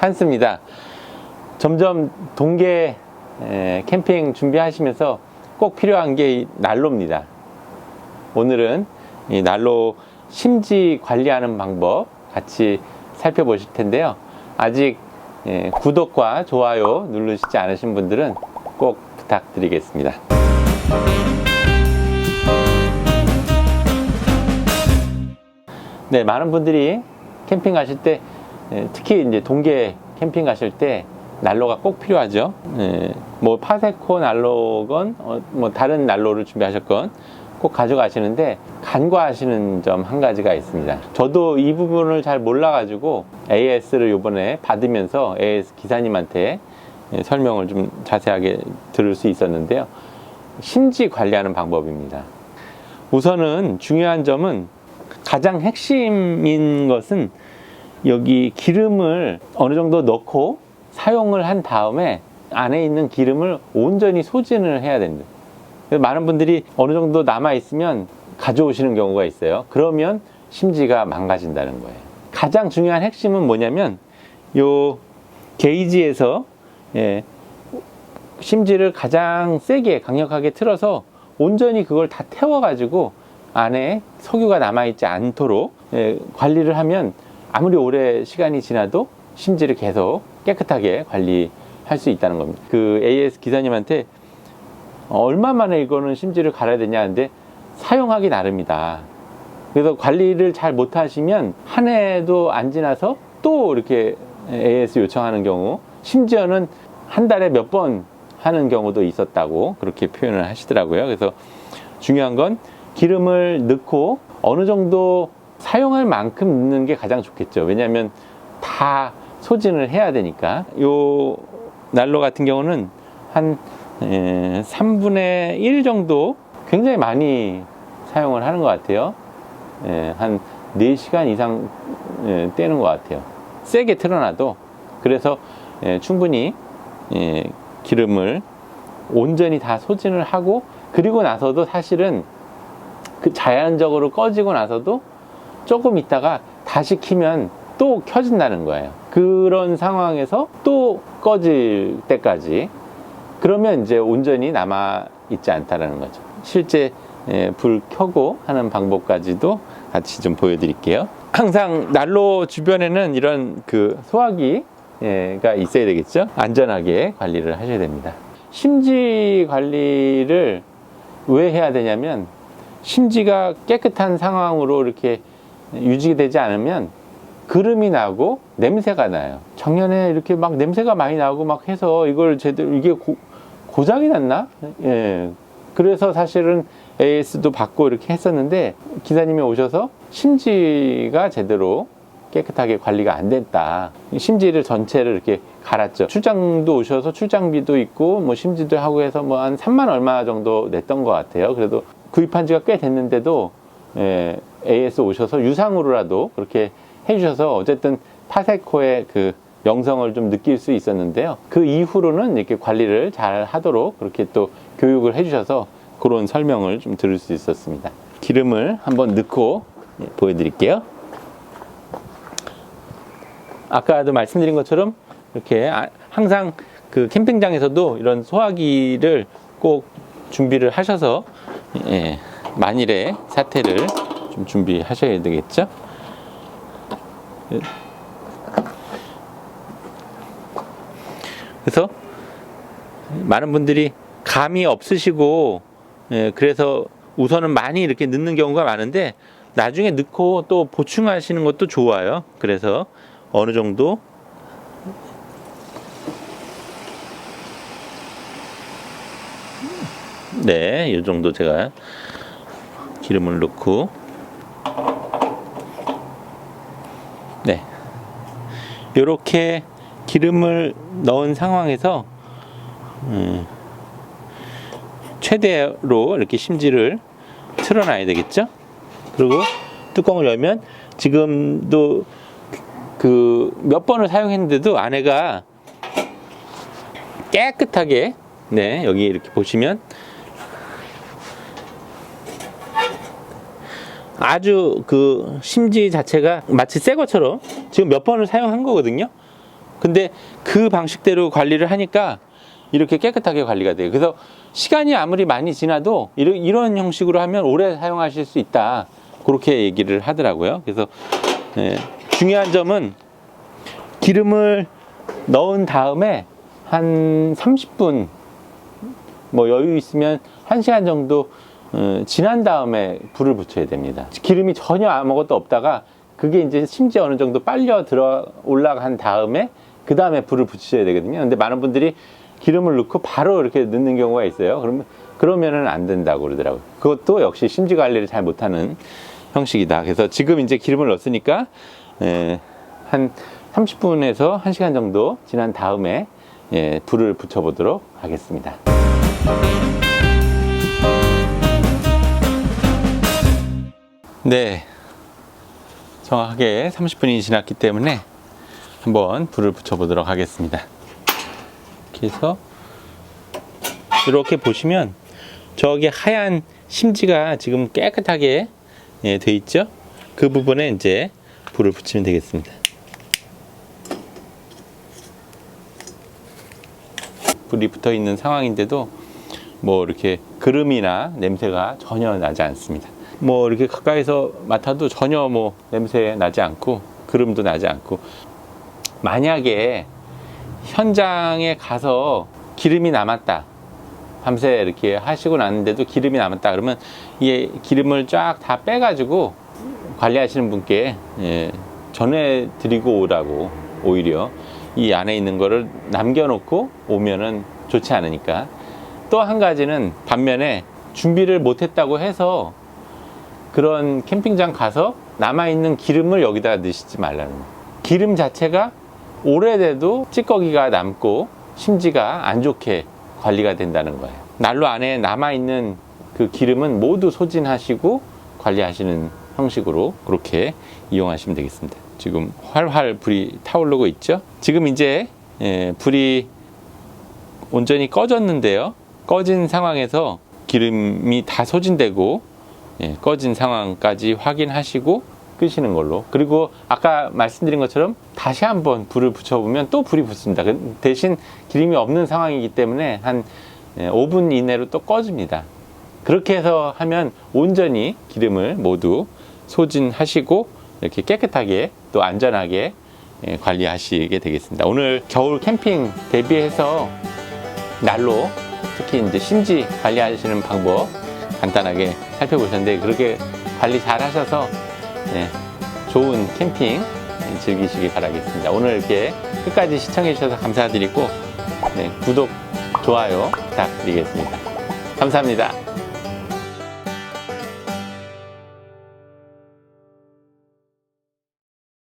괜찮습니다. 점점 동계 캠핑 준비하시면서 꼭 필요한 게 이 난로입니다. 오늘은 이 난로 심지 관리하는 방법 같이 살펴보실 텐데요. 아직 구독과 좋아요 누르시지 않으신 분들은 꼭 부탁드리겠습니다. 네, 많은 분들이 캠핑 가실 때, 특히 이제 동계 캠핑 가실 때 난로가 꼭 필요하죠. 뭐 파세코 난로건 뭐 다른 난로를 준비하셨건 꼭 가져가시는데 간과하시는 점 한 가지가 있습니다. 저도 이 부분을 잘 몰라가지고 AS를 요번에 받으면서 AS 기사님한테 설명을 좀 자세하게 들을 수 있었는데요. 심지 관리하는 방법입니다. 우선은 중요한 점은, 가장 핵심인 것은 여기 기름을 어느 정도 넣고 사용을 한 다음에 안에 있는 기름을 온전히 소진을 해야 됩니다. 많은 분들이 어느 정도 남아 있으면 가져오시는 경우가 있어요. 그러면 심지가 망가진다는 거예요. 가장 중요한 핵심은 뭐냐면, 요 게이지에서 심지를 가장 세게 강력하게 틀어서 온전히 그걸 다 태워가지고 안에 석유가 남아있지 않도록 관리를 하면 아무리 오래 시간이 지나도 심지를 계속 깨끗하게 관리할 수 있다는 겁니다. 그 AS 기사님한테 얼마 만에 이거는 심지를 갈아야 되냐 하는데, 사용하기 나름이다. 그래서 관리를 잘 못하시면 한 해도 안 지나서 또 이렇게 AS 요청하는 경우, 심지어는 한 달에 몇 번 하는 경우도 있었다고 그렇게 표현을 하시더라고요. 그래서 중요한 건 기름을 넣고 어느 정도 사용할 만큼 넣는 게 가장 좋겠죠. 왜냐하면 다 소진을 해야 되니까. 요 난로 같은 경우는 한 3분의 1 정도 굉장히 많이 사용을 하는 것 같아요. 한 4시간 이상 떼는 것 같아요. 세게 틀어놔도. 그래서 충분히 기름을 온전히 다 소진을 하고, 그리고 나서도 사실은 그 자연적으로 꺼지고 나서도 조금 있다가 다시 켜면 또 켜진다는 거예요. 그런 상황에서 또 꺼질 때까지, 그러면 이제 온전히 남아 있지 않다라는 거죠. 실제 불 켜고 하는 방법까지도 같이 좀 보여드릴게요. 항상 난로 주변에는 이런 그 소화기가 있어야 되겠죠. 안전하게 관리를 하셔야 됩니다. 심지 관리를 왜 해야 되냐면, 심지가 깨끗한 상황으로 이렇게 유지되지 않으면 그름이 나고 냄새가 나요. 작년에 이렇게 막 냄새가 많이 나고 막 해서 이걸 제대로, 이게 고장이 났나? 그래서 사실은 AS도 받고 이렇게 했었는데, 기사님이 오셔서 심지가 제대로 깨끗하게 관리가 안 됐다. 심지를 전체를 이렇게 갈았죠. 출장도 오셔서 출장비도 있고 뭐 심지도 하고 해서 뭐 한 3만 얼마 정도 냈던 것 같아요. 그래도 구입한 지가 꽤 됐는데도 AS 오셔서 유상으로라도 그렇게 해주셔서 어쨌든 파세코의 그 명성을 좀 느낄 수 있었는데요. 그 이후로는 이렇게 관리를 잘 하도록 그렇게 또 교육을 해주셔서 그런 설명을 좀 들을 수 있었습니다. 기름을 한번 넣고 보여드릴게요. 아까도 말씀드린 것처럼 이렇게 항상 그 캠핑장에서도 이런 소화기를 꼭 준비를 하셔서 만일의 사태를 좀 준비하셔야 되겠죠. 그래서 많은 분들이 감이 없으시고 그래서 우선은 많이 이렇게 넣는 경우가 많은데, 나중에 넣고 또 보충하시는 것도 좋아요. 그래서 어느 정도 이 정도 제가 기름을 넣고 이렇게 기름을 넣은 상황에서 최대로 이렇게 심지를 틀어놔야 되겠죠. 그리고 뚜껑을 열면, 지금도 그 몇 번을 사용했는데도 안에가 깨끗하게, 여기 이렇게 보시면 아주 그 심지 자체가 마치 새 것처럼 지금 몇 번을 사용한 거거든요. 근데 그 방식대로 관리를 하니까 이렇게 깨끗하게 관리가 돼요. 그래서 시간이 아무리 많이 지나도 이런 형식으로 하면 오래 사용하실 수 있다. 그렇게 얘기를 하더라고요. 그래서 중요한 점은 기름을 넣은 다음에 한 30분 뭐 여유 있으면 1시간 정도 지난 다음에 불을 붙여야 됩니다. 기름이 전혀 아무것도 없다가 그게 이제 심지어 어느 정도 빨려 들어 올라간 다음에 그 다음에 불을 붙이셔야 되거든요. 근데 많은 분들이 기름을 넣고 바로 이렇게 넣는 경우가 있어요. 그러면은 안 된다고 그러더라고요. 그것도 역시 심지 관리를 잘 못하는 형식이다. 그래서 지금 이제 기름을 넣었으니까 한 30분에서 1시간 정도 지난 다음에 불을 붙여보도록 하겠습니다. 네, 정확하게 30분이 지났기 때문에 한번 불을 붙여보도록 하겠습니다. 이렇게 해서 이렇게 보시면 저기 하얀 심지가 지금 깨끗하게 돼 있죠? 그 부분에 이제 불을 붙이면 되겠습니다. 불이 붙어 있는 상황인데도 뭐 이렇게 그름이나 냄새가 전혀 나지 않습니다. 뭐 이렇게 가까이서 맡아도 전혀 뭐 냄새 나지 않고 그름도 나지 않고, 만약에 현장에 가서 기름이 남았다, 밤새 이렇게 하시고 났는데도 기름이 남았다 그러면 이 기름을 쫙 다 빼가지고 관리하시는 분께 전해드리고 오라고, 오히려 이 안에 있는 거를 남겨놓고 오면은 좋지 않으니까. 또 한 가지는 반면에 준비를 못했다고 해서 그런 캠핑장 가서 남아있는 기름을 여기다 넣으시지 말라는 거예요. 기름 자체가 오래돼도 찌꺼기가 남고 심지가 안 좋게 관리가 된다는 거예요. 난로 안에 남아있는 그 기름은 모두 소진하시고 관리하시는 형식으로 그렇게 이용하시면 되겠습니다. 지금 활활 불이 타오르고 있죠. 지금 이제 불이 온전히 꺼졌는데요. 꺼진 상황에서 기름이 다 소진되고 꺼진 상황까지 확인하시고 끄시는 걸로. 그리고 아까 말씀드린 것처럼 다시 한번 불을 붙여보면 또 불이 붙습니다. 대신 기름이 없는 상황이기 때문에 한 5분 이내로 또 꺼집니다. 그렇게 해서 하면 온전히 기름을 모두 소진하시고 이렇게 깨끗하게 또 안전하게 관리하시게 되겠습니다. 오늘 겨울 캠핑 대비해서 난로, 특히 이제 심지 관리하시는 방법 간단하게 살펴보셨는데, 그렇게 관리 잘 하셔서 좋은 캠핑 즐기시기 바라겠습니다. 오늘 이렇게 끝까지 시청해 주셔서 감사드리고 구독, 좋아요 부탁드리겠습니다. 감사합니다.